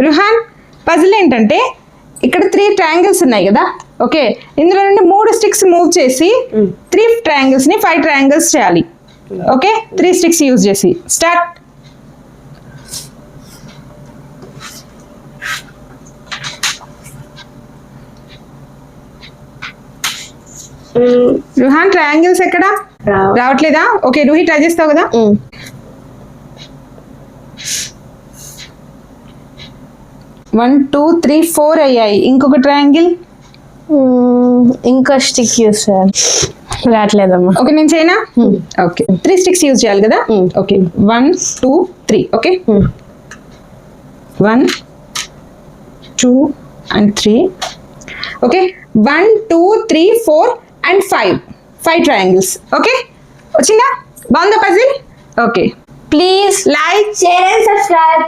Ruhan puzzle ఏంటంటే ఇక్కడ 3 triangles ఉన్నాయి కదా. ఓకే, ఇందులో నుండి 3 స్టిక్స్ మూవ్ చేసి 3 ట్రయాంగిల్స్ ని 5 ట్రయాంగిల్స్ చేయాలి. ఓకే, 3 స్టిక్స్ యూజ్ చేసి స్టార్ట్. రుహాన్ ట్రయాంగిల్స్ ఎక్కడ రావట్లేదా? ఓకే, రూహి ట్రై చేస్తావు కదా. 1 2 3 4 అయ్యాయి. ఇంకొక ట్రయాంగిల్ ఇంకా స్టిక్ యూస్ చేయాలి. రావట్లేదమ్మా. ఓకే, నేను చేయనా? ఓకే, 3 స్టిక్స్ యూజ్ చేయాలి కదా. Okay, 1 2 3. Okay, 1 2 and 3. Okay, 1 2 3 4 and 5 triangles. Okay, వచ్చిందా? బాగుందా puzzle? Okay, please like share and subscribe.